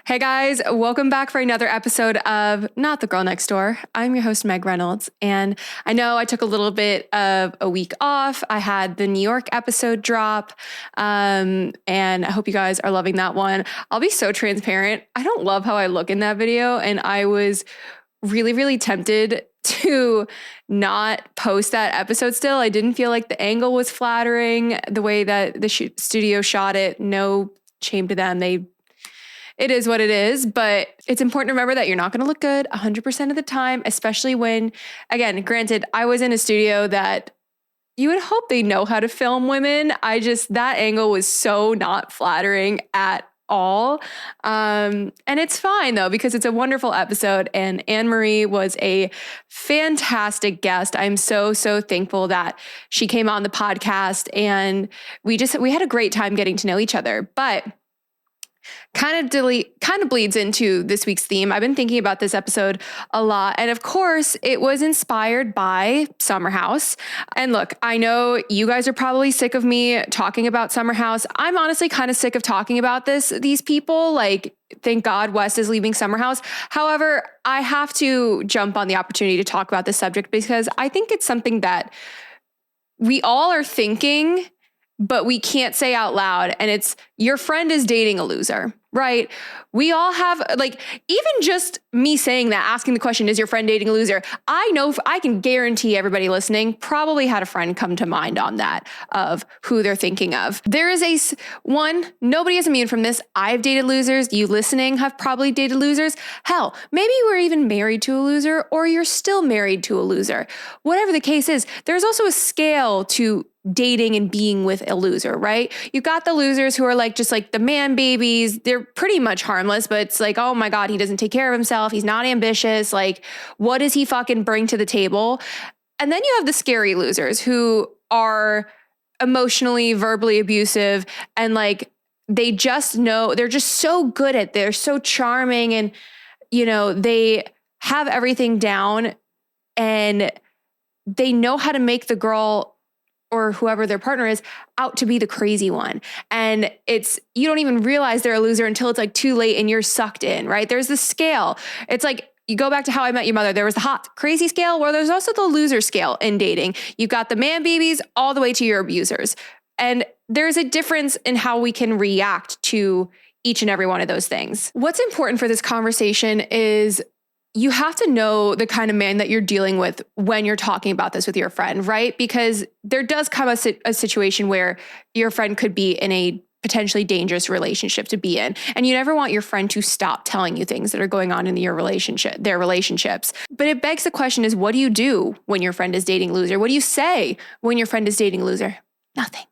Hey guys, welcome back for another episode of Not the Girl Next Door. I'm your host, Meg Reynolds, and I know I took a little bit of a week off. I had the New York episode drop, and I hope you guys are loving that one. I'll be so transparent. I don't love how I look in that video, and I was really, really tempted to not post that episode still. I didn't feel like the angle was flattering, the way that the studio shot it. No shame to them. It is what it is, but it's important to remember that you're not going to look good 100% of the time, especially when, again, granted, I was in a studio that you would hope they know how to film women. That angle was so not flattering at all. And it's fine though, because it's a wonderful episode and Anne-Marie was a fantastic guest. I'm so thankful that she came on the podcast and we had a great time getting to know each other, but kind of bleeds into this week's theme. I've been thinking about this episode a lot. And of course, it was inspired by Summer House. And look, I know you guys are probably sick of me talking about Summer House. I'm honestly kind of sick of talking about these people. Like, thank God West is leaving Summer House. However, I have to jump on the opportunity to talk about this subject because I think it's something that we all are thinking, but we can't say out loud. And it's your friend is dating a loser, right? We all have, like, even just me saying that, asking the question, is your friend dating a loser? I know, I can guarantee everybody listening probably had a friend come to mind on that of who they're thinking of. There is nobody is immune from this. I've dated losers. You listening have probably dated losers. Hell, maybe you were even married to a loser or you're still married to a loser. Whatever the case is, there's also a scale to dating and being with a loser, right? You've got the losers who are like, just like the man babies. They're pretty much harmless, but it's like, oh my God, he doesn't take care of himself. He's not ambitious. Like, what does he fucking bring to the table? And then you have the scary losers who are emotionally, verbally abusive. And like, they just know, they're just so good at, they're so charming and, they have everything down and they know how to make the girl or whoever their partner is out to be the crazy one. And you don't even realize they're a loser until it's like too late and you're sucked in, right? There's the scale. It's like, you go back to How I Met Your Mother. There was the hot, crazy scale where there's also the loser scale in dating. You've got the man babies all the way to your abusers. And there's a difference in how we can react to each and every one of those things. What's important for this conversation is you have to know the kind of man that you're dealing with when you're talking about this with your friend, right? Because there does come a situation where your friend could be in a potentially dangerous relationship to be in. And you never want your friend to stop telling you things that are going on in their relationships. But it begs the question is, what do you do when your friend is dating a loser? What do you say when your friend is dating a loser? Nothing.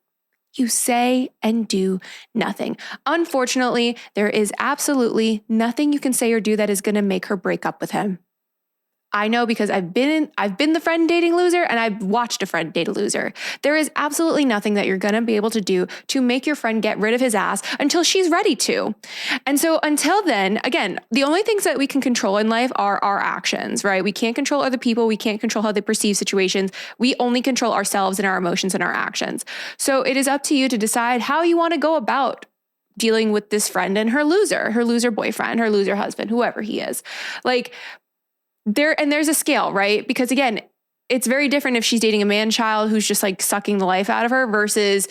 You say and do nothing. Unfortunately, there is absolutely nothing you can say or do that is going to make her break up with him. I know because I've been the friend dating loser and I've watched a friend date a loser. There is absolutely nothing that you're going to be able to do to make your friend get rid of his ass until she's ready to. And so until then, again, the only things that we can control in life are our actions, right? We can't control other people. We can't control how they perceive situations. We only control ourselves and our emotions and our actions. So it is up to you to decide how you want to go about dealing with this friend and her loser boyfriend, her loser husband, whoever he is. Like, there's a scale, right? Because again, it's very different if she's dating a man child who's just like sucking the life out of her versus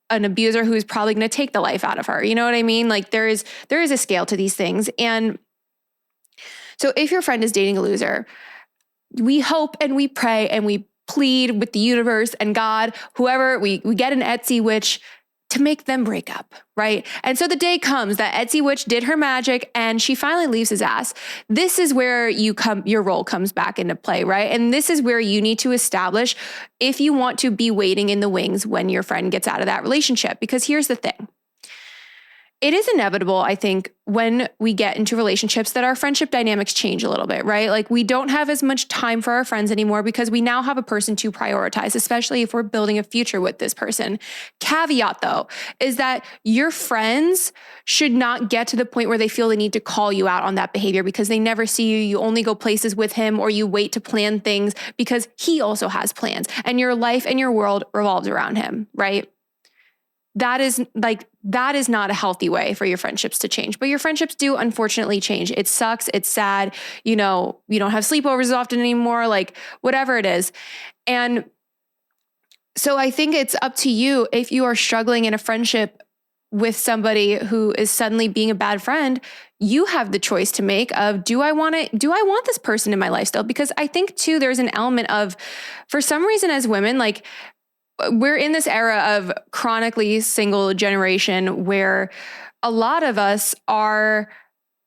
an abuser who's probably going to take the life out of her. You know what I mean? Like there is a scale to these things. And so if your friend is dating a loser, we hope and we pray and we plead with the universe and God, whoever, we get an Etsy witch to make them break up, right? And so the day comes that Etsy witch did her magic and she finally leaves his ass. This is where your role comes back into play, right? And this is where you need to establish if you want to be waiting in the wings when your friend gets out of that relationship. Because here's the thing. It is inevitable, I think, when we get into relationships that our friendship dynamics change a little bit, right? Like we don't have as much time for our friends anymore because we now have a person to prioritize, especially if we're building a future with this person. Caveat though, is that your friends should not get to the point where they feel the need to call you out on that behavior because they never see you. You only go places with him or you wait to plan things because he also has plans and your life and your world revolves around him, right? that is not a healthy way for your friendships to change. But your friendships do unfortunately change. It sucks. It's sad. You don't have sleepovers as often anymore, like whatever it is. And so I think it's up to you if you are struggling in a friendship with somebody who is suddenly being a bad friend. You have the choice to make of, do I want this person in my life still? Because I think too, there's an element of, for some reason as women, like we're in this era of chronically single generation where a lot of us are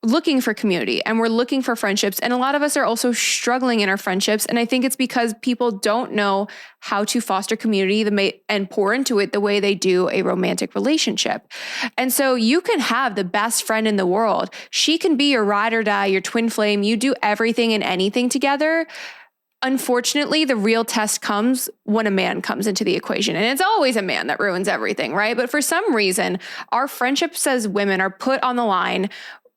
looking for community and we're looking for friendships. And a lot of us are also struggling in our friendships. And I think it's because people don't know how to foster community and pour into it the way they do a romantic relationship. And so you can have the best friend in the world. She can be your ride or die, your twin flame. You do everything and anything together. Unfortunately, the real test comes when a man comes into the equation. And it's always a man that ruins everything, right? But for some reason, our friendships as women are put on the line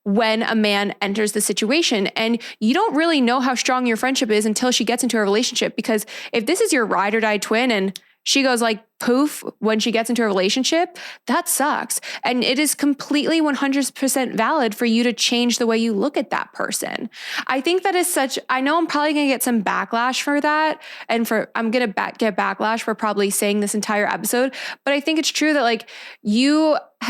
when a man enters the situation. And you don't really know how strong your friendship is until she gets into a relationship. Because if this is your ride or die twin and she goes like poof when she gets into a relationship, that sucks. And it is completely 100% valid for you to change the way you look at that person. I think that is I know I'm probably going to get some backlash for that. And I'm going to get backlash for probably saying this entire episode. But I think it's true that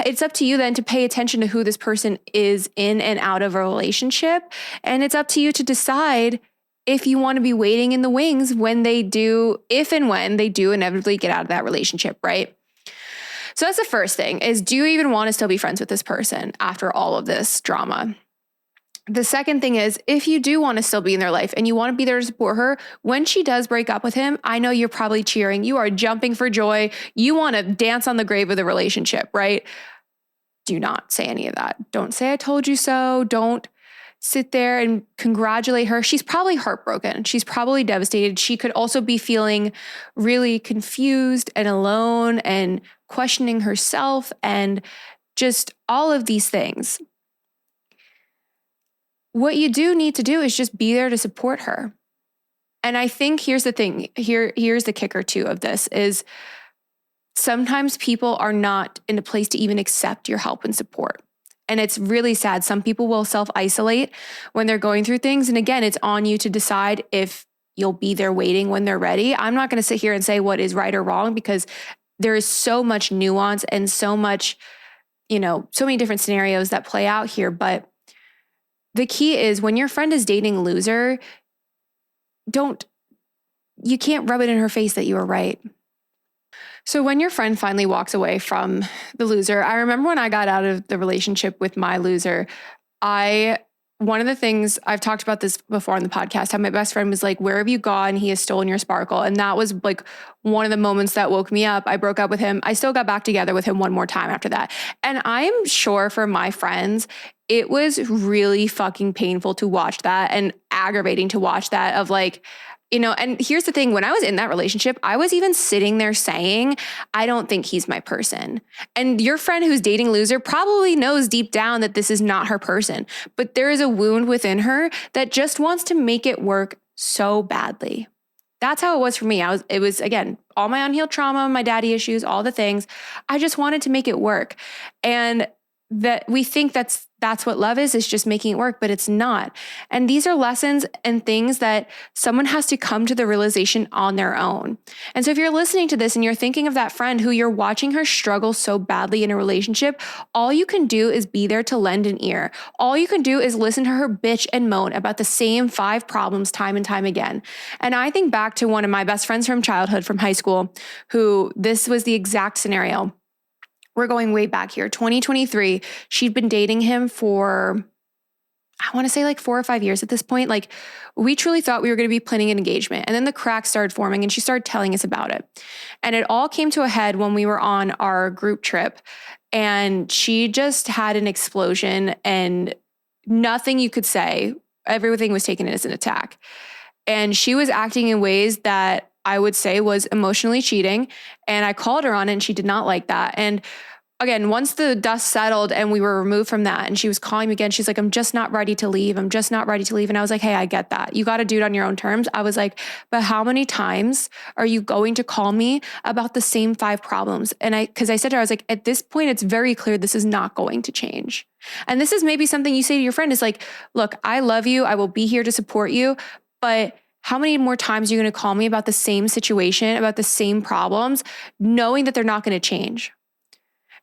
it's up to you then to pay attention to who this person is in and out of a relationship. And it's up to you to decide if you want to be waiting in the wings if and when they do inevitably get out of that relationship, right? So that's the first thing is, do you even want to still be friends with this person after all of this drama? The second thing is, if you do want to still be in their life and you want to be there to support her, when she does break up with him, I know you're probably cheering. You are jumping for joy. You want to dance on the grave of the relationship, right? Do not say any of that. Don't say I told you so. Don't sit there and congratulate her. She's probably heartbroken. She's probably devastated. She could also be feeling really confused and alone and questioning herself and just all of these things. What you do need to do is just be there to support her. And I think here's the thing. Here's the kicker too of this is sometimes people are not in a place to even accept your help and support. And it's really sad. Some people will self-isolate when they're going through things. And again, it's on you to decide if you'll be there waiting when they're ready. I'm not going to sit here and say what is right or wrong because there is so much nuance and so much, so many different scenarios that play out here. But the key is when your friend is dating a loser, you can't rub it in her face that you were right. So when your friend finally walks away from the loser, I remember when I got out of the relationship with my loser, one of the things I've talked about this before on the podcast, how my best friend was like, where have you gone? He has stolen your sparkle. And that was like one of the moments that woke me up. I broke up with him. I still got back together with him one more time after that. And I'm sure for my friends, it was really fucking painful to watch that and aggravating to watch that of like, and here's the thing, when I was in that relationship, I was even sitting there saying, I don't think he's my person. And your friend who's dating loser probably knows deep down that this is not her person, but there is a wound within her that just wants to make it work so badly. That's how it was for me. It was again, all my unhealed trauma, my daddy issues, all the things. I just wanted to make it work. And that we think that's what love is just making it work, but it's not. And these are lessons and things that someone has to come to the realization on their own. And so if you're listening to this and you're thinking of that friend who you're watching her struggle so badly in a relationship, all you can do is be there to lend an ear. All you can do is listen to her bitch and moan about the same 5 problems time and time again. And I think back to one of my best friends from childhood, from high school, who this was the exact scenario. We're going way back here, 2023. She'd been dating him for, I want to say like 4 or 5 years at this point. Like we truly thought we were going to be planning an engagement. And then the cracks started forming and she started telling us about it. And it all came to a head when we were on our group trip and she just had an explosion and nothing you could say, everything was taken as an attack. And she was acting in ways that I would say was emotionally cheating. And I called her on it and she did not like that. And again, once the dust settled and we were removed from that and she was calling me again, she's like, I'm just not ready to leave. I'm just not ready to leave. And I was like, hey, I get that. You got to do it on your own terms. I was like, but how many times are you going to call me about the same 5 problems? And because I said to her, I was like, at this point, it's very clear this is not going to change. And this is maybe something you say to your friend is like, look, I love you. I will be here to support you. But how many more times are you going to call me about the same situation, about the same problems, knowing that they're not going to change?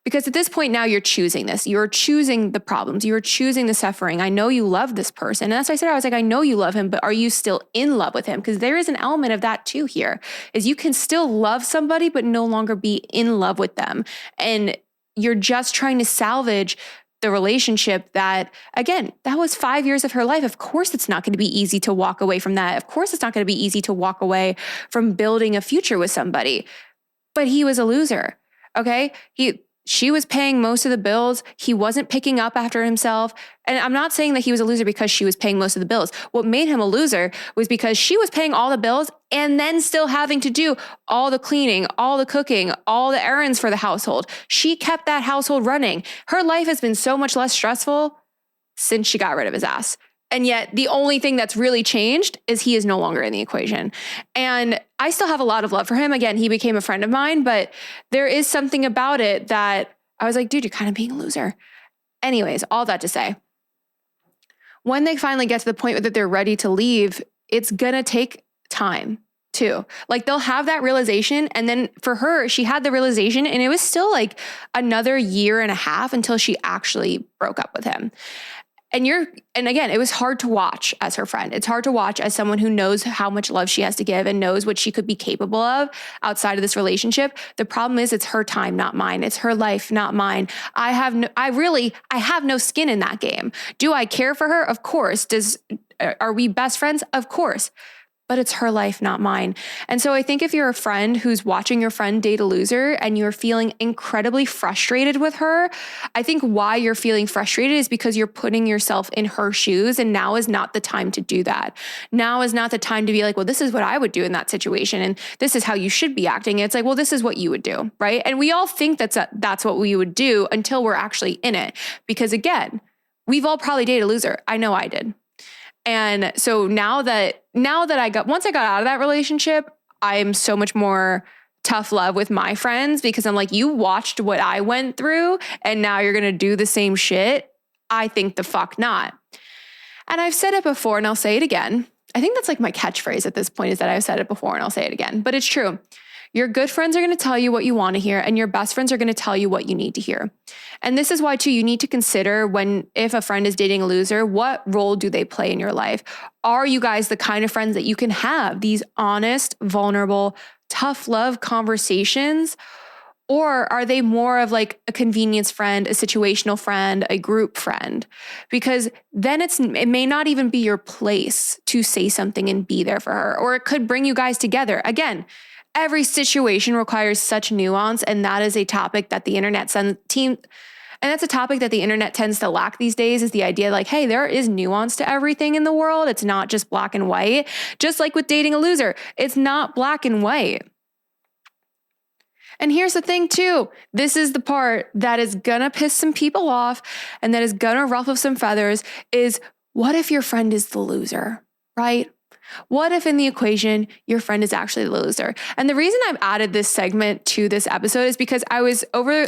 Because at this point now you're choosing this. You're choosing the problems. You're choosing the suffering. I know you love this person. And that's why I said, I was like, I know you love him, but are you still in love with him? Because there is an element of that too here, is you can still love somebody, but no longer be in love with them. And you're just trying to salvage the relationship that, again, that was 5 years of her life. Of course, it's not going to be easy to walk away from that. Of course, it's not going to be easy to walk away from building a future with somebody. But he was a loser. Okay. She was paying most of the bills. He wasn't picking up after himself. And I'm not saying that he was a loser because she was paying most of the bills. What made him a loser was because she was paying all the bills and then still having to do all the cleaning, all the cooking, all the errands for the household. She kept that household running. Her life has been so much less stressful since she got rid of his ass. And yet the only thing that's really changed is he is no longer in the equation. And I still have a lot of love for him. Again, he became a friend of mine, but there is something about it that I was like, dude, you're kind of being a loser. Anyways, all that to say, when they finally get to the point that they're ready to leave, it's going to take time too. Like they'll have that realization. And then for her, she had the realization and it was still like another 1.5 years until she actually broke up with him. And again, it was hard to watch as her friend. It's hard to watch as someone who knows how much love she has to give and knows what she could be capable of outside of this relationship. The problem is it's her time, not mine. It's her life, not mine. I have no skin in that game. Do I care for her? Of course. Are we best friends? Of course. But it's her life, not mine. And so I think if you're a friend who's watching your friend date a loser and you're feeling incredibly frustrated with her, I think why you're feeling frustrated is because you're putting yourself in her shoes. And now is not the time to do that. Now is not the time to be like, well, this is what I would do in that situation. And this is how you should be acting. It's like, well, this is what you would do, right? And we all think that's what we would do until we're actually in it. Because again, we've all probably dated a loser. I know I did. And so now that once I got out of that relationship, I'm so much more tough love with my friends because I'm like, you watched what I went through and now you're going to do the same shit. I think the fuck not. And I've said it before and I'll say it again. I think that's like my catchphrase at this point is that I've said it before and I'll say it again, but it's true. Your good friends are going to tell you what you want to hear and your best friends are going to tell you what you need to hear. And this is why too, you need to consider if a friend is dating a loser, what role do they play in your life? Are you guys the kind of friends that you can have these honest, vulnerable, tough love conversations? Or are they more of like a convenience friend, a situational friend, a group friend? Because then it may not even be your place to say something and be there for her, or it could bring you guys together. Again, every situation requires such nuance, and that is a topic that the internet that's a topic that the internet tends to lack these days is the idea like, hey, there is nuance to everything in the world. It's not just black and white. Just like with dating a loser, it's not black and white. And here's the thing too, this is the part that is gonna piss some people off and that is gonna ruffle some feathers is what if your friend is the loser, right? What if in the equation, your friend is actually the loser? And the reason I've added this segment to this episode is because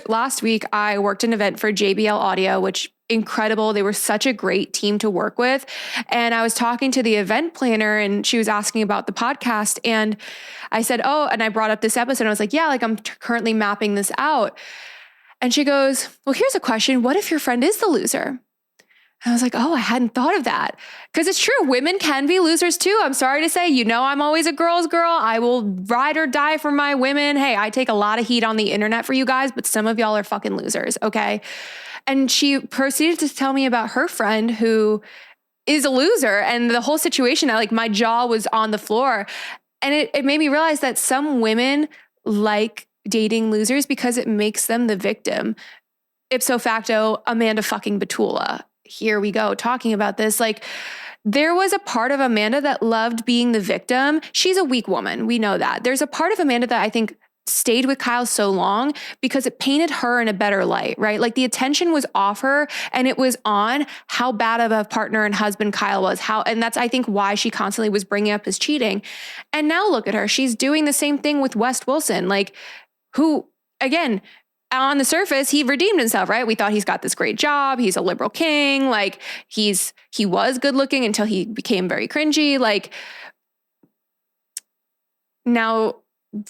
last week, I worked an event for JBL Audio, which incredible. They were such a great team to work with. And I was talking to the event planner and she was asking about the podcast. And I said, and I brought up this episode. And I was like, yeah, like I'm currently mapping this out. And she goes, well, here's a question. What if your friend is the loser? And I was like, I hadn't thought of that. Because it's true, women can be losers too. I'm sorry to say, I'm always a girl's girl. I will ride or die for my women. Hey, I take a lot of heat on the internet for you guys, but some of y'all are fucking losers, okay? And she proceeded to tell me about her friend who is a loser and the whole situation. My jaw was on the floor. And it made me realize that some women like dating losers because it makes them the victim. Ipso facto, Amanda fucking Batula. Here we go, talking about this. There was a part of Amanda that loved being the victim. She's a weak woman. We know that. There's a part of Amanda that I think stayed with Kyle so long because it painted her in a better light, right? Like the attention was off her and it was on how bad of a partner and husband Kyle was. And that's, I think, why she constantly was bringing up his cheating. And now look at her. She's doing the same thing with West Wilson, like who, again, on the surface, he redeemed himself, right? We thought he's got this great job. He's a liberal king. Like he was good looking until he became very cringy. Like now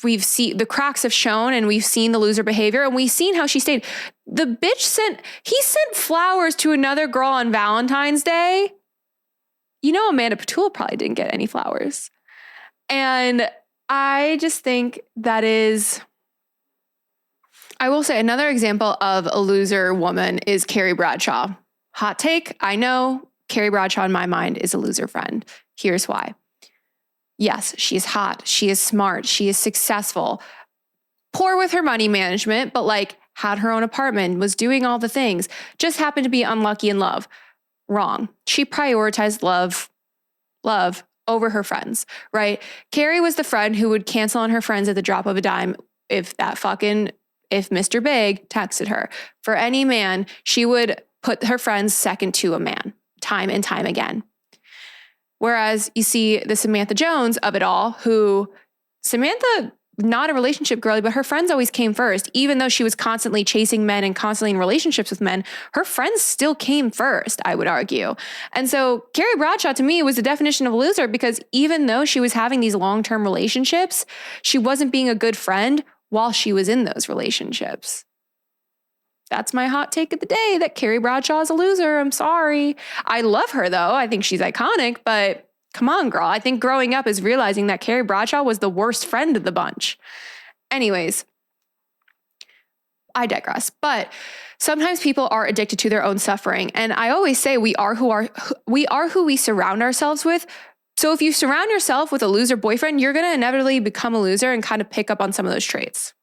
we've seen the cracks have shown and we've seen the loser behavior and we've seen how she stayed. The bitch he sent flowers to another girl on Valentine's Day. You know, Amanda Petula probably didn't get any flowers. And I just think that is, I will say another example of a loser woman is Carrie Bradshaw. Hot take. I know Carrie Bradshaw in my mind is a loser friend. Here's why. Yes, she's hot. She is smart. She is successful. Poor with her money management, but like had her own apartment, was doing all the things, just happened to be unlucky in love. Wrong. She prioritized love over her friends, right? Carrie was the friend who would cancel on her friends at the drop of a dime if Mr. Big texted her. For any man, she would put her friends second to a man, time and time again. Whereas you see the Samantha Jones of it all, who Samantha, not a relationship girly, but her friends always came first. Even though she was constantly chasing men and constantly in relationships with men, her friends still came first, I would argue. And so Carrie Bradshaw to me was the definition of a loser because even though she was having these long-term relationships, she wasn't being a good friend while she was in those relationships. That's my hot take of the day, that Carrie Bradshaw is a loser. I'm sorry. I love her though. I think she's iconic, but come on, girl. I think growing up is realizing that Carrie Bradshaw was the worst friend of the bunch. Anyways, I digress. But sometimes people are addicted to their own suffering. And I always say we are who we surround ourselves with. So if you surround yourself with a loser boyfriend, you're going to inevitably become a loser and kind of pick up on some of those traits.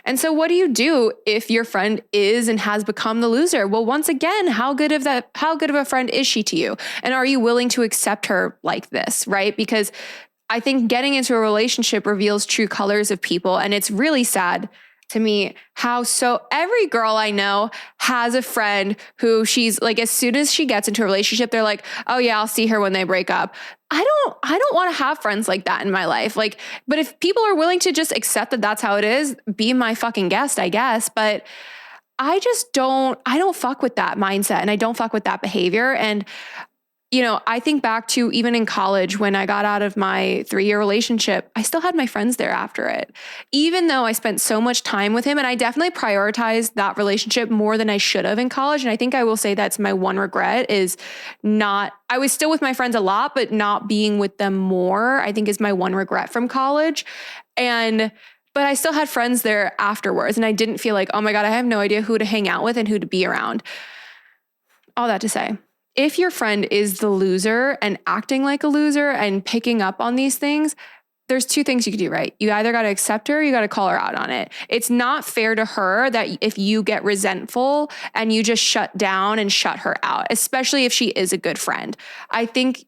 And so what do you do if your friend is and has become the loser? Well, once again, how good of a friend is she to you? And are you willing to accept her like this, right? Because I think getting into a relationship reveals true colors of people. And it's really sad to me how every girl I know has a friend who she's like, as soon as she gets into a relationship, they're like, oh yeah, I'll see her when they break up. I don't want to have friends like that in my life. Like, but if people are willing to just accept that that's how it is, be my fucking guest, I guess. But I don't fuck with that mindset and I don't fuck with that behavior. And you know, I think back to even in college when I got out of my 3-year relationship, I still had my friends there after it, even though I spent so much time with him. And I definitely prioritized that relationship more than I should have in college. And I think I will say that's my one regret is I was still with my friends a lot, but not being with them more, I think is my one regret from college. But I still had friends there afterwards. And I didn't feel like, oh my God, I have no idea who to hang out with and who to be around. All that to say, if your friend is the loser and acting like a loser and picking up on these things, there's 2 things you can do, right? You either got to accept her or you got to call her out on it. It's not fair to her that if you get resentful and you just shut down and shut her out, especially if she is a good friend. I think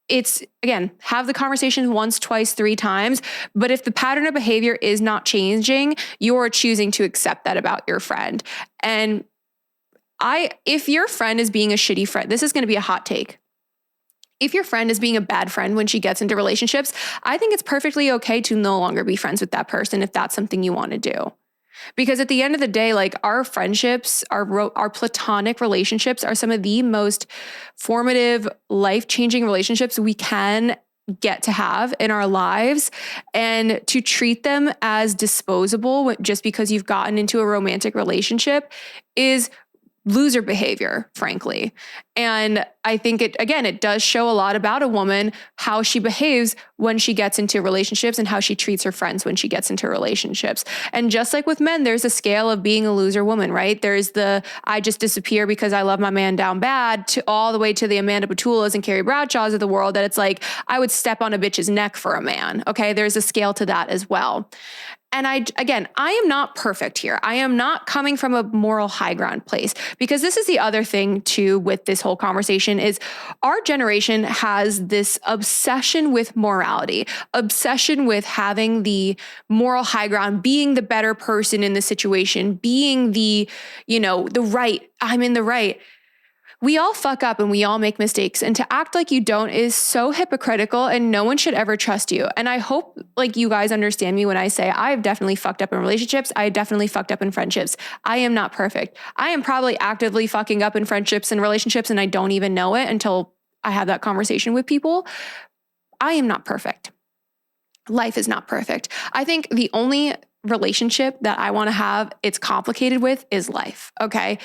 it's, again, have the conversation once, twice, 3 times. But if the pattern of behavior is not changing, you're choosing to accept that about your friend. And if your friend is being a shitty friend, this is going to be a hot take. If your friend is being a bad friend when she gets into relationships, I think it's perfectly okay to no longer be friends with that person if that's something you want to do. Because at the end of the day, like our friendships, our platonic relationships are some of the most formative, life-changing relationships we can get to have in our lives. And to treat them as disposable just because you've gotten into a romantic relationship is loser behavior, frankly. And I think it does show a lot about a woman, how she behaves when she gets into relationships and how she treats her friends when she gets into relationships. And just like with men, there's a scale of being a loser woman, right? There's I just disappear because I love my man down bad, to all the way to the Amanda Petulas and Carrie Bradshaws of the world that it's like, I would step on a bitch's neck for a man. Okay. There's a scale to that as well. And I am not perfect here. I am not coming from a moral high ground place, because this is the other thing too with this whole conversation is our generation has this obsession with morality, obsession with having the moral high ground, being the better person in the situation, being the right, I'm in the right. We all fuck up and we all make mistakes. And to act like you don't is so hypocritical, and no one should ever trust you. And I hope like you guys understand me when I say I've definitely fucked up in relationships. I definitely fucked up in friendships. I am not perfect. I am probably actively fucking up in friendships and relationships, and I don't even know it until I have that conversation with people. I am not perfect. Life is not perfect. I think the only relationship that I want to have it's complicated with is life. Okay.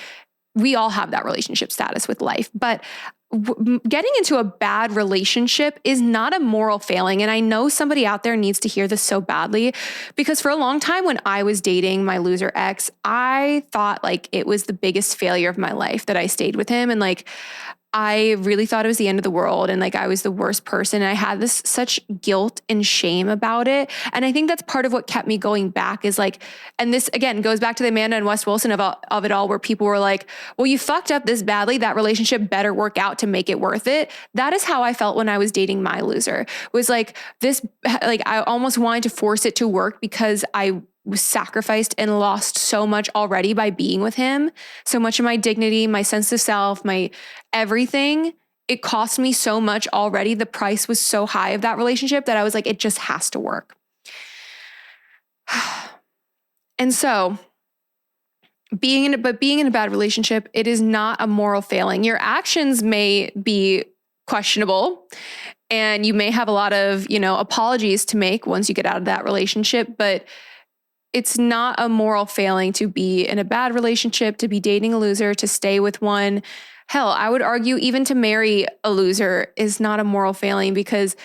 We all have that relationship status with life, but getting into a bad relationship is not a moral failing. And I know somebody out there needs to hear this so badly, because for a long time when I was dating my loser ex, I thought like it was the biggest failure of my life that I stayed with him. And like, I really thought it was the end of the world, and like I was the worst person. And I had this such guilt and shame about it. And I think that's part of what kept me going back is like, and this again goes back to the Amanda and Wes Wilson of it all, where people were like, well, you fucked up this badly. That relationship better work out to make it worth it. That is how I felt when I was dating my loser. It was like this, like I almost wanted to force it to work because I was sacrificed and lost so much already by being with him. So much of my dignity, my sense of self, my everything, it cost me so much already. The price was so high of that relationship that I was like, it just has to work. And so being in a bad relationship, it is not a moral failing. Your actions may be questionable, and you may have a lot of, apologies to make once you get out of that relationship, but it's not a moral failing to be in a bad relationship, to be dating a loser, to stay with one. Hell, I would argue even to marry a loser is not a moral failing, because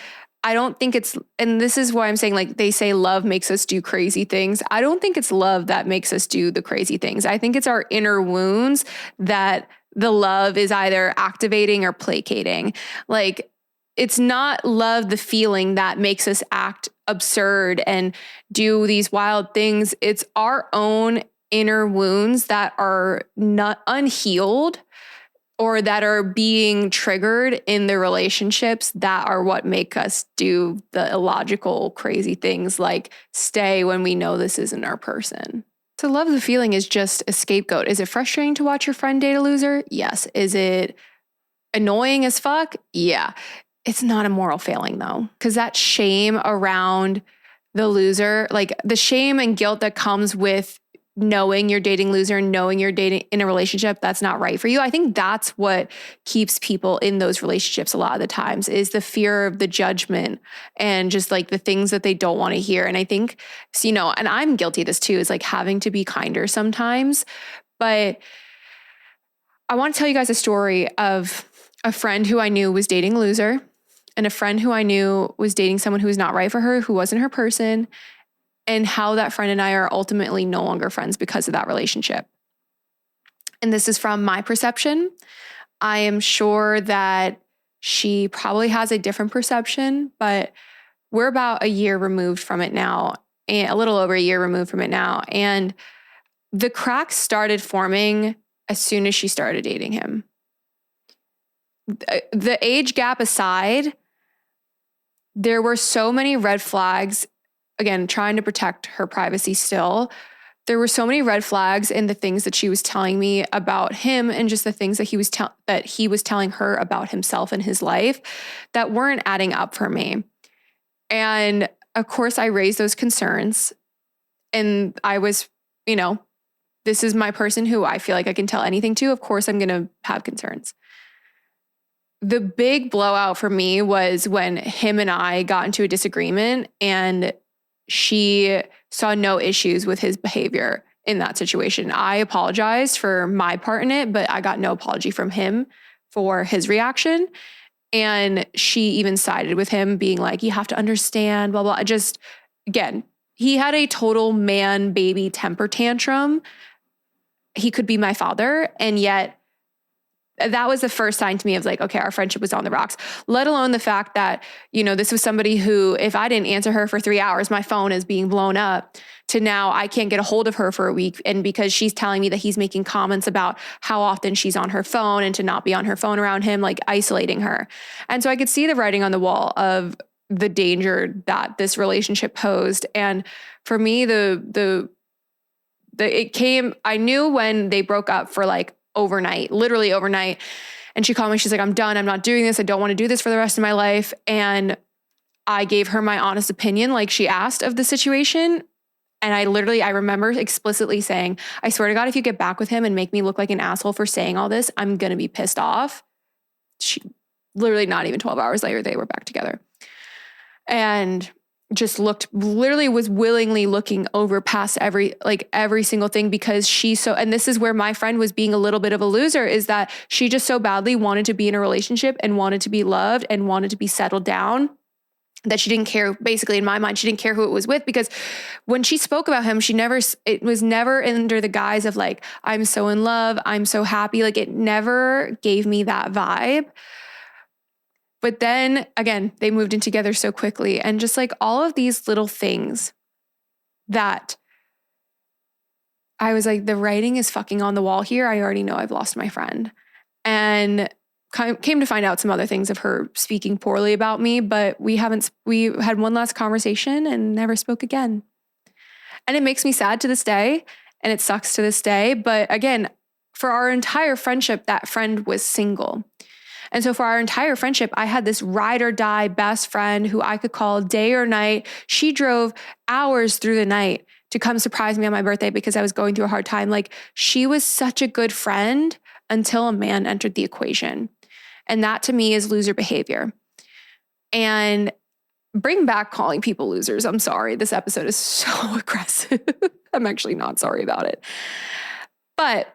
I don't think it's, and this is why I'm saying like they say love makes us do crazy things. I don't think it's love that makes us do the crazy things. I think it's our inner wounds that the love is either activating or placating. Like, it's not love, the feeling, that makes us act absurd and do these wild things. It's our own inner wounds that are not unhealed or that are being triggered in the relationships that are what make us do the illogical, crazy things like stay when we know this isn't our person. So love the feeling is just a scapegoat. Is it frustrating to watch your friend date a loser? Yes. Is it annoying as fuck? Yeah. It's not a moral failing though, because that shame around the loser, like the shame and guilt that comes with knowing you're dating loser and knowing you're dating in a relationship that's not right for you. I think that's what keeps people in those relationships a lot of the times, is the fear of the judgment and just like the things that they don't want to hear. And I think, and I'm guilty of this too, is like having to be kinder sometimes. But I want to tell you guys a story of a friend who I knew was dating a loser, and a friend who I knew was dating someone who was not right for her, who wasn't her person, and how that friend and I are ultimately no longer friends because of that relationship. And this is from my perception. I am sure that she probably has a different perception, but we're about a year removed from it now, and a little over a year removed from it now. And the cracks started forming as soon as she started dating him. The age gap aside, there were so many red flags, again, trying to protect her privacy still. There were so many red flags in the things that she was telling me about him, and just the things that he was telling her about himself and his life, that weren't adding up for me. And of course I raised those concerns, and I was, this is my person who I feel like I can tell anything to. Of course I'm going to have concerns. The big blowout for me was when him and I got into a disagreement, and she saw no issues with his behavior in that situation. I apologized for my part in it, but I got no apology from him for his reaction. And she even sided with him, being like, you have to understand, blah, blah. Just, again, he had a total man baby temper tantrum. He could be my father, and yet that was the first sign to me of like, okay, our friendship was on the rocks, let alone the fact that, this was somebody who, if I didn't answer her for 3 hours, my phone is being blown up, to now I can't get a hold of her for a week. And because she's telling me that he's making comments about how often she's on her phone and to not be on her phone around him, like isolating her. And so I could see the writing on the wall of the danger that this relationship posed. And for me, I knew when they broke up for like overnight, literally overnight. And she called me, she's like, I'm done. I'm not doing this. I don't want to do this for the rest of my life. And I gave her my honest opinion, like she asked, of the situation. And I remember explicitly saying, I swear to God, if you get back with him and make me look like an asshole for saying all this, I'm going to be pissed off. She literally, not even 12 hours later, they were back together. And just was willingly looking over past every single thing, because and this is where my friend was being a little bit of a loser, is that she just so badly wanted to be in a relationship and wanted to be loved and wanted to be settled down, that she didn't care. Basically, in my mind, she didn't care who it was with, because when she spoke about him, it was never under the guise of like, I'm so in love, I'm so happy. Like, it never gave me that vibe. But then again, they moved in together so quickly, and just like all of these little things that I was like, the writing is fucking on the wall here. I already know I've lost my friend. And came to find out some other things of her speaking poorly about me, but we had one last conversation and never spoke again. And it makes me sad to this day, and it sucks to this day. But again, for our entire friendship, that friend was single. And so for our entire friendship, I had this ride or die best friend who I could call day or night. She drove hours through the night to come surprise me on my birthday because I was going through a hard time. Like, she was such a good friend until a man entered the equation. And that to me is loser behavior. And bring back calling people losers. I'm sorry. This episode is so aggressive. I'm actually not sorry about it. But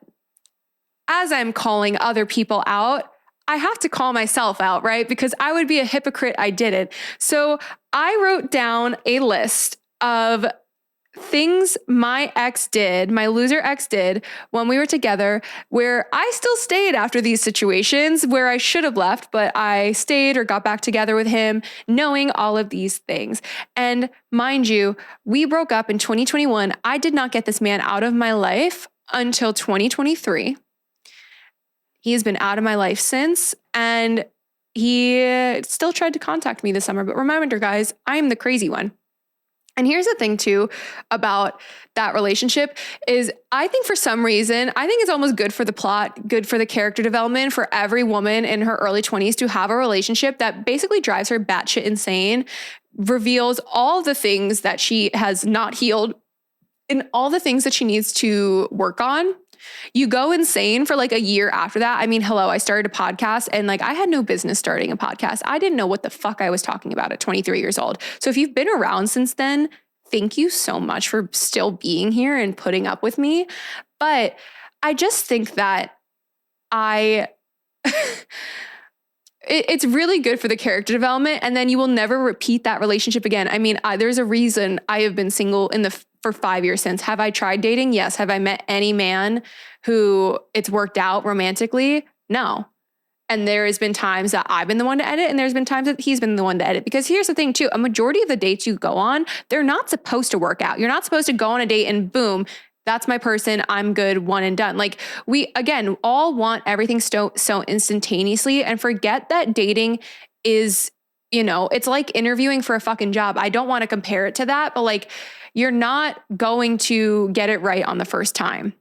as I'm calling other people out, I have to call myself out, right? Because I would be a hypocrite. I didn't. So I wrote down a list of things my loser ex did when we were together, where I still stayed after these situations where I should have left, but I stayed or got back together with him, knowing all of these things. And mind you, we broke up in 2021. I did not get this man out of my life until 2023. He has been out of my life since, and he still tried to contact me this summer. But remember, guys, I'm the crazy one. And here's the thing too about that relationship is, I think for some reason, I think it's almost good for the plot, good for the character development, for every woman in her early 20s to have a relationship that basically drives her batshit insane, reveals all the things that she has not healed and all the things that she needs to work on. You go insane for like a year after that. I mean, hello, I started a podcast, and like, I had no business starting a podcast. I didn't know what the fuck I was talking about at 23 years old. So if you've been around since then, thank you so much for still being here and putting up with me. But I just think that it's really good for the character development, and then you will never repeat that relationship again. I mean, there's a reason I have been single for 5 years since. Have I tried dating? Yes. Have I met any man who it's worked out romantically? No. And there has been times that I've been the one to edit, and there's been times that he's been the one to edit. Because here's the thing too, a majority of the dates you go on, they're not supposed to work out. You're not supposed to go on a date and boom, that's my person, I'm good, one and done. Like, we, again, all want everything so instantaneously, and forget that dating is, it's like interviewing for a fucking job. I don't want to compare it to that, but like, you're not going to get it right on the first time.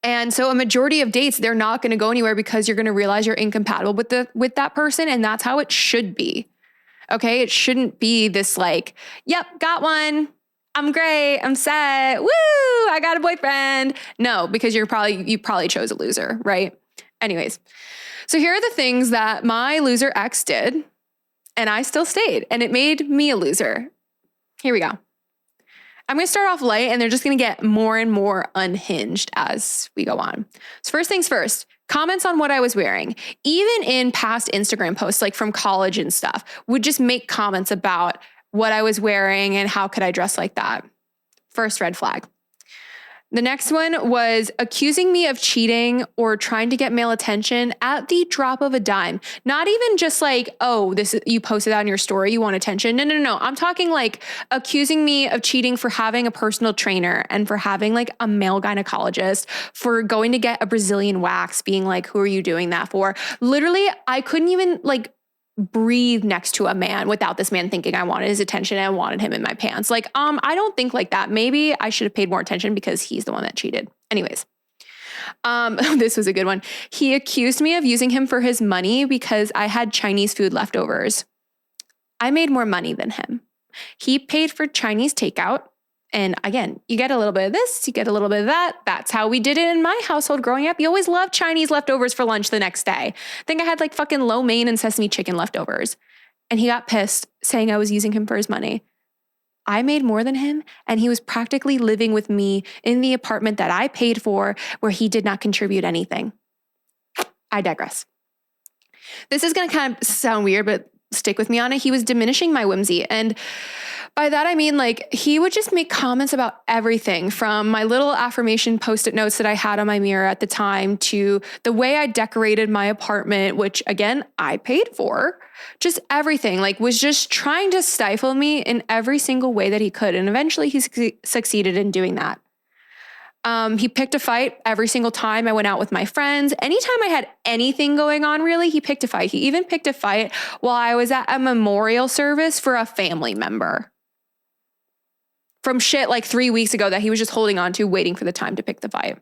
And so a majority of dates, they're not going to go anywhere because you're going to realize you're incompatible with that person. And that's how it should be. Okay. It shouldn't be this like, yep, got one. I'm great. I'm set. Woo. I got a boyfriend. No, because you probably chose a loser, right? Anyways. So here are the things that my loser ex did, and I still stayed, and it made me a loser. Here we go. I'm going to start off light, and they're just going to get more and more unhinged as we go on. So first things first, comments on what I was wearing. Even in past Instagram posts, like from college and stuff, would just make comments about what I was wearing and how could I dress like that. First red flag. The next one was accusing me of cheating or trying to get male attention at the drop of a dime. Not even just like, oh, you posted that on your story, you want attention. No. I'm talking like accusing me of cheating for having a personal trainer and for having like a male gynecologist, for going to get a Brazilian wax, being like, who are you doing that for? Literally, I couldn't even like breathe next to a man without this man thinking I wanted his attention and I wanted him in my pants. Like, I don't think like that. Maybe I should have paid more attention because he's the one that cheated. Anyways, this was a good one. He accused me of using him for his money because I had Chinese food leftovers. I made more money than him. He paid for Chinese takeout. And again, you get a little bit of this, you get a little bit of that. That's how we did it in my household growing up. You always loved Chinese leftovers for lunch the next day. I think I had like fucking lo mein and sesame chicken leftovers. And he got pissed saying I was using him for his money. I made more than him, and he was practically living with me in the apartment that I paid for, where he did not contribute anything. I digress. This is going to kind of sound weird, but stick with me on it. He was diminishing my whimsy. And by that, I mean, like, he would just make comments about everything from my little affirmation Post-it notes that I had on my mirror at the time to the way I decorated my apartment, which again, I paid for. Just everything, like, was just trying to stifle me in every single way that he could. And eventually he succeeded in doing that. He picked a fight every single time I went out with my friends. Anytime I had anything going on, really, he picked a fight. He even picked a fight while I was at a memorial service for a family member. From shit like 3 weeks ago that he was just holding on to, waiting for the time to pick the fight.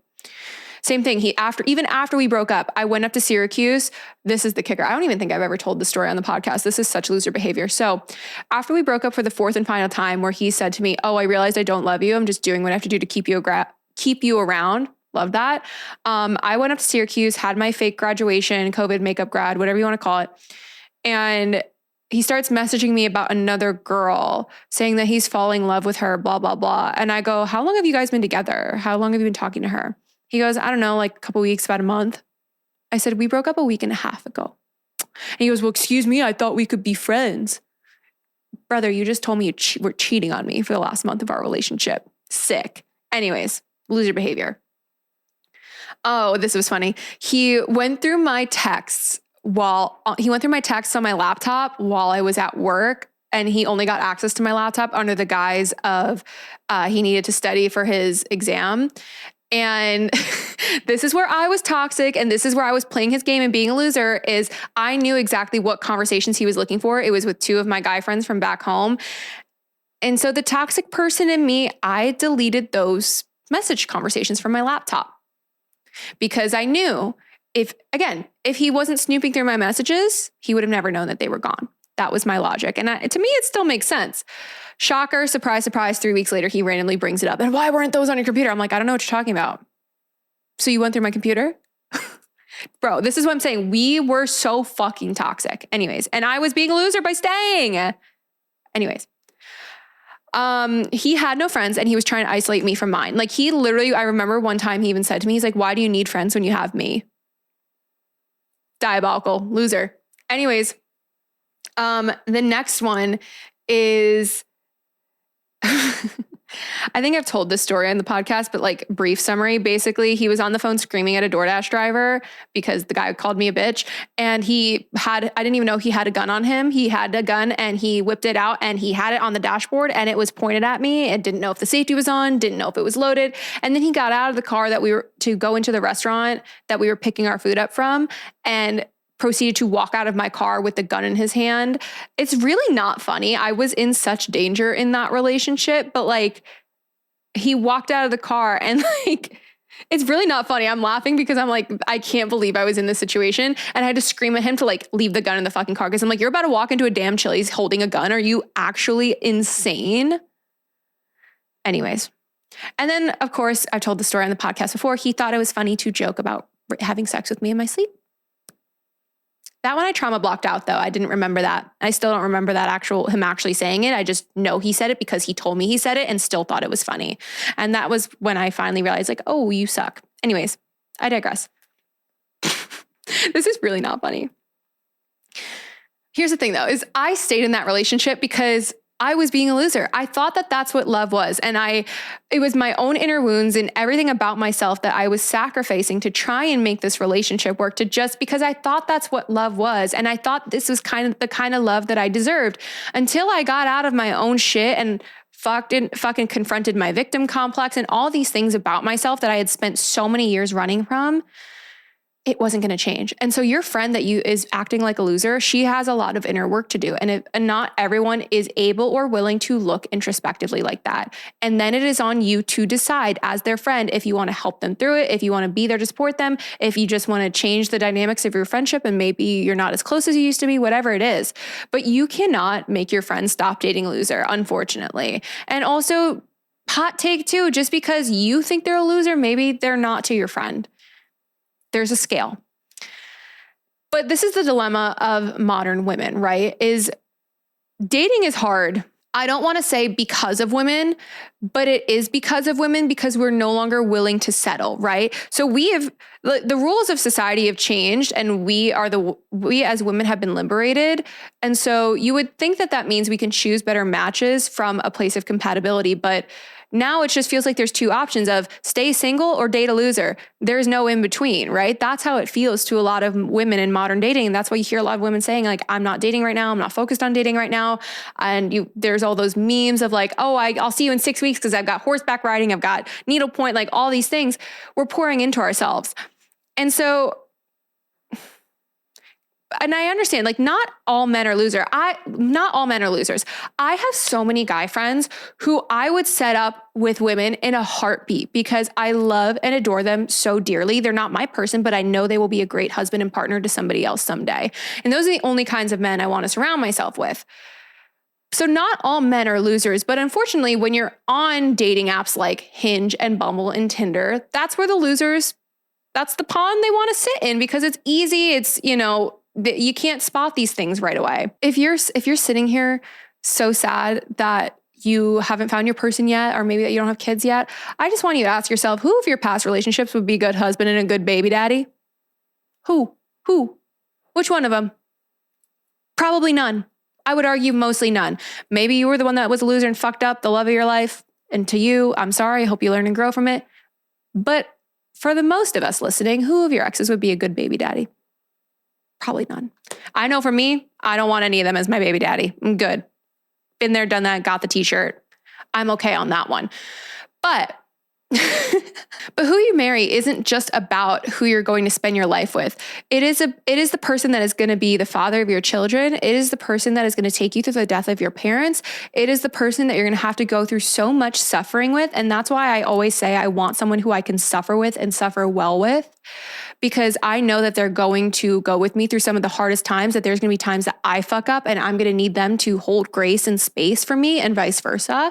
Same thing. Even after we broke up, I went up to Syracuse. This is the kicker. I don't even think I've ever told the story on the podcast. This is such loser behavior. So after we broke up for the fourth and final time, where he said to me, oh, I realized I don't love you. I'm just doing what I have to do to keep you around. Love that. I went up to Syracuse, had my fake graduation, COVID makeup grad, whatever you want to call it. And he starts messaging me about another girl, saying that he's falling in love with her, blah, blah, blah. And I go, how long have you guys been together? How long have you been talking to her? He goes, I don't know, like a couple weeks, about a month. I said, we broke up a week and a half ago. And he goes, well, excuse me, I thought we could be friends. Brother, you just told me you were cheating on me for the last month of our relationship. Sick. Anyways, loser behavior. Oh, this was funny. He went through my texts on my laptop while I was at work, and he only got access to my laptop under the guise of he needed to study for his exam. And this is where I was toxic, and this is where I was playing his game and being a loser. Is I knew exactly what conversations he was looking for. It was with two of my guy friends from back home. And so the toxic person in me, I deleted those message conversations from my laptop because I knew if he wasn't snooping through my messages, he would have never known that they were gone. That was my logic. And to me, it still makes sense. Shocker, surprise, surprise. 3 weeks later, he randomly brings it up. And why weren't those on your computer? I'm like, I don't know what you're talking about. So you went through my computer? Bro, this is what I'm saying. We were so fucking toxic. Anyways, and I was being a loser by staying. Anyways. He had no friends and he was trying to isolate me from mine. Like, he literally, I remember one time he even said to me, he's like, why do you need friends when you have me? Diabolical, loser. Anyways, the next one is, I think I've told this story on the podcast, but like, brief summary, basically he was on the phone screaming at a DoorDash driver because the guy called me a bitch, and I didn't even know he had a gun on him. He had a gun and he whipped it out and he had it on the dashboard and it was pointed at me and didn't know if the safety was on, didn't know if it was loaded. And then he got out of the car that we were to go into the restaurant that we were picking our food up from and proceeded to walk out of my car with the gun in his hand. It's really not funny. I was in such danger in that relationship, but like, he walked out of the car and like, it's really not funny. I'm laughing because I'm like, I can't believe I was in this situation. And I had to scream at him to like, leave the gun in the fucking car. Cause I'm like, you're about to walk into a damn Chili's holding a gun. Are you actually insane? Anyways. And then of course, I've told the story on the podcast before. He thought it was funny to joke about having sex with me in my sleep. That one I trauma blocked out though. I didn't remember that. I still don't remember him actually saying it. I just know he said it because he told me he said it and still thought it was funny. And that was when I finally realized like, oh, you suck. Anyways, I digress. This is really not funny. Here's the thing though, is I stayed in that relationship because I was being a loser. I thought that that's what love was. And it was my own inner wounds and everything about myself that I was sacrificing to try and make this relationship work, to just because I thought that's what love was. And I thought this was kind of the kind of love that I deserved, until I got out of my own shit and fucking confronted my victim complex and all these things about myself that I had spent so many years running from. It wasn't going to change. And so your friend that is acting like a loser, she has a lot of inner work to do. And not everyone is able or willing to look introspectively like that. And then it is on you to decide as their friend, if you want to help them through it, if you want to be there to support them, if you just want to change the dynamics of your friendship and maybe you're not as close as you used to be, whatever it is. But you cannot make your friend stop dating a loser, unfortunately. And also, hot take too, just because you think they're a loser, maybe they're not to your friend. There's a scale. But this is the dilemma of modern women, right? Is dating is hard. I don't want to say because of women, but it is because of women, because we're no longer willing to settle, right? So the rules of society have changed, and we as women have been liberated. And so you would think that means we can choose better matches from a place of compatibility, but now it just feels like there's two options of stay single or date a loser. There's no in between, right? That's how it feels to a lot of women in modern dating. And that's why you hear a lot of women saying like, I'm not dating right now. I'm not focused on dating right now. And there's all those memes of like, oh, I'll see you in 6 weeks because I've got horseback riding. I've got needlepoint, like all these things. We're pouring into ourselves. And so, and I understand, like, not all men are losers. Not all men are losers. I have so many guy friends who I would set up with women in a heartbeat because I love and adore them so dearly. They're not my person, but I know they will be a great husband and partner to somebody else someday. And those are the only kinds of men I want to surround myself with. So not all men are losers, but unfortunately, when you're on dating apps like Hinge and Bumble and Tinder, that's where the losers, that's the pond they want to sit in because it's easy. It's, you can't spot these things right away. If you're sitting here so sad that you haven't found your person yet, or maybe that you don't have kids yet, I just want you to ask yourself, who of your past relationships would be a good husband and a good baby daddy? Who? Which one of them? Probably none. I would argue mostly none. Maybe you were the one that was a loser and fucked up the love of your life. And to you, I'm sorry. I hope you learn and grow from it. But for the most of us listening, who of your exes would be a good baby daddy? Probably none. I know for me, I don't want any of them as my baby daddy. I'm good. Been there, done that, got the t-shirt. I'm okay on that one. But who you marry isn't just about who you're going to spend your life with. It is the person that is going to be the father of your children. It is the person that is going to take you through the death of your parents. It is the person that you're going to have to go through so much suffering with. And that's why I always say I want someone who I can suffer with and suffer well with, because I know that they're going to go with me through some of the hardest times, that there's going to be times that I fuck up and I'm going to need them to hold grace and space for me and vice versa.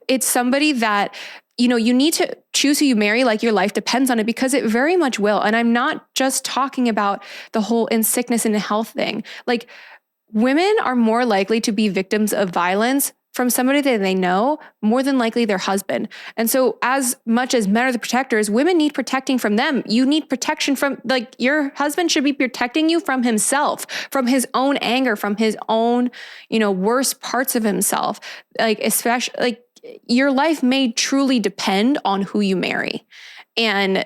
It's somebody that, you need to choose who you marry like your life depends on it, because it very much will. And I'm not just talking about the whole in sickness and health thing. Like, women are more likely to be victims of violence from somebody that they know, more than likely their husband. And so as much as men are the protectors, women need protecting from them. You need protection from, like, your husband should be protecting you from himself, from his own anger, from his own, worst parts of himself. Like, especially, like, your life may truly depend on who you marry. And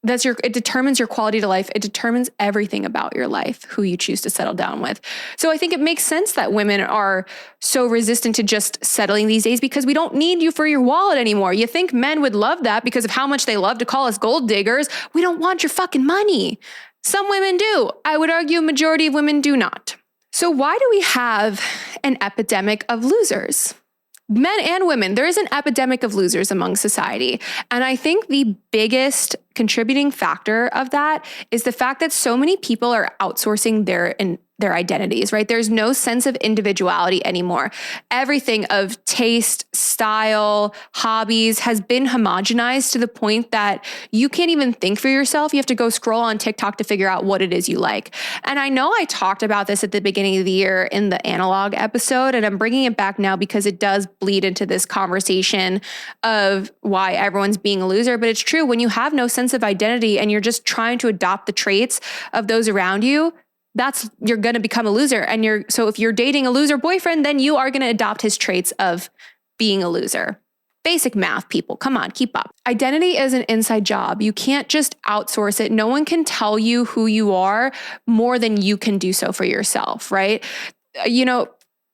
it determines your quality to life. It determines everything about your life, who you choose to settle down with. So I think it makes sense that women are so resistant to just settling these days, because we don't need you for your wallet anymore. You think men would love that because of how much they love to call us gold diggers. We don't want your fucking money. Some women do. I would argue a majority of women do not. So why do we have an epidemic of losers? Men and women, there is an epidemic of losers among society. And I think the biggest contributing factor of that is the fact that so many people are outsourcing their identities, right? There's no sense of individuality anymore. Everything of taste, style, hobbies has been homogenized to the point that you can't even think for yourself. You have to go scroll on TikTok to figure out what it is you like. And I know I talked about this at the beginning of the year in the analog episode, and I'm bringing it back now because it does bleed into this conversation of why everyone's being a loser. But it's true, when you have no sense of identity and you're just trying to adopt the traits of those around you, you're going to become a loser. And so if you're dating a loser boyfriend, then you are going to adopt his traits of being a loser. Basic math, people. Come on, keep up. Identity is an inside job. You can't just outsource it. No one can tell you who you are more than you can do so for yourself, right?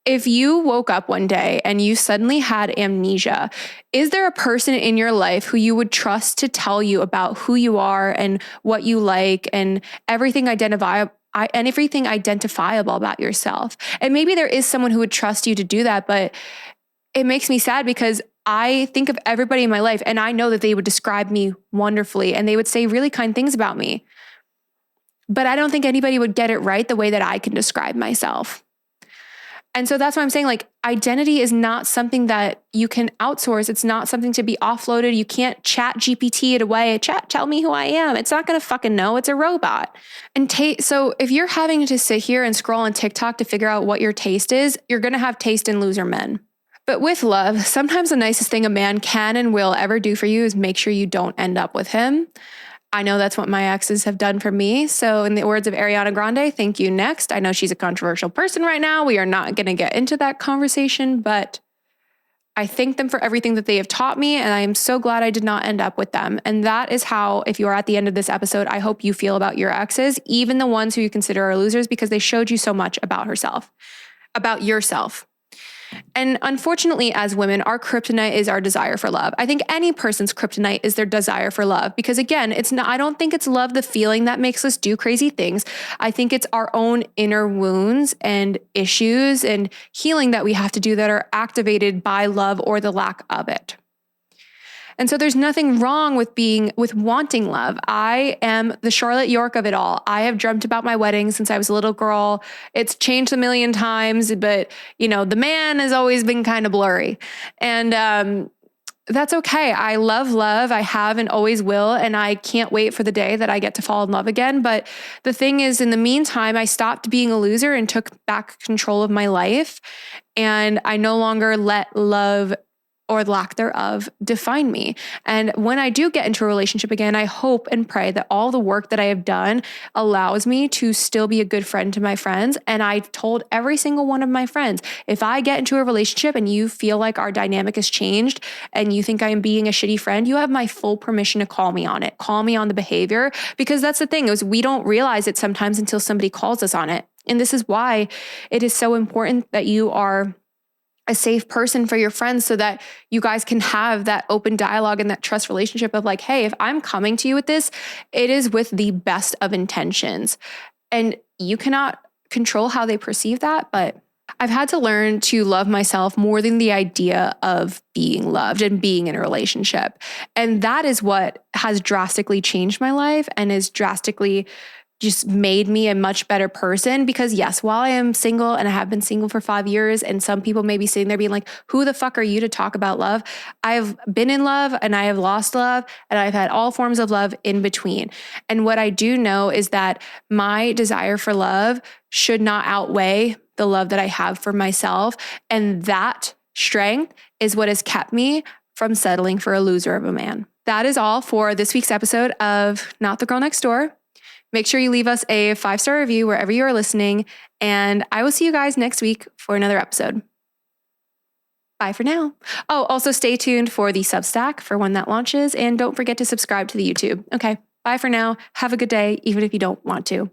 If you woke up one day and you suddenly had amnesia, is there a person in your life who you would trust to tell you about who you are and what you like and everything identifiable about yourself? And maybe there is someone who would trust you to do that, but it makes me sad because I think of everybody in my life and I know that they would describe me wonderfully and they would say really kind things about me. But I don't think anybody would get it right the way that I can describe myself. And so that's why I'm saying, like, identity is not something that you can outsource. It's not something to be offloaded. You can't chat GPT it away. Tell me who I am. It's not going to fucking know. It's a robot. And so if you're having to sit here and scroll on TikTok to figure out what your taste is, you're going to have taste in loser men. But with love, sometimes the nicest thing a man can and will ever do for you is make sure you don't end up with him. I know that's what my exes have done for me. So in the words of Ariana Grande, thank you, next. I know she's a controversial person right now. We are not going to get into that conversation, but I thank them for everything that they have taught me. And I am so glad I did not end up with them. And that is how, if you are at the end of this episode, I hope you feel about your exes, even the ones who you consider are losers, because they showed you so much about yourself. And unfortunately, as women, our kryptonite is our desire for love. I think any person's kryptonite is their desire for love, because again, I don't think it's love, the feeling, that makes us do crazy things. I think it's our own inner wounds and issues and healing that we have to do that are activated by love or the lack of it. And so there's nothing wrong with wanting love. I am the Charlotte York of it all. I have dreamt about my wedding since I was a little girl. It's changed a million times, but the man has always been kind of blurry. And that's okay. I love love. I have and always will. And I can't wait for the day that I get to fall in love again. But the thing is, in the meantime, I stopped being a loser and took back control of my life. And I no longer let love or lack thereof define me. And when I do get into a relationship again, I hope and pray that all the work that I have done allows me to still be a good friend to my friends. And I've told every single one of my friends, if I get into a relationship and you feel like our dynamic has changed and you think I am being a shitty friend, you have my full permission to call me on it. Call me on the behavior, because that's the thing, is we don't realize it sometimes until somebody calls us on it. And this is why it is so important that you are a safe person for your friends, so that you guys can have that open dialogue and that trust relationship of like, hey, if I'm coming to you with this, it is with the best of intentions. And you cannot control how they perceive that, but I've had to learn to love myself more than the idea of being loved and being in a relationship. And that is what has drastically changed my life and is drastically just made me a much better person. Because yes, while I am single and I have been single for 5 years, and some people may be sitting there being like, who the fuck are you to talk about love? I've been in love and I have lost love, and I've had all forms of love in between. And what I do know is that my desire for love should not outweigh the love that I have for myself. And that strength is what has kept me from settling for a loser of a man. That is all for this week's episode of Not the Girl Next Door. Make sure you leave us a 5-star review wherever you are listening, and I will see you guys next week for another episode. Bye for now. Oh, also stay tuned for the Substack for when that launches, and don't forget to subscribe to the YouTube. Okay, bye for now. Have a good day, even if you don't want to.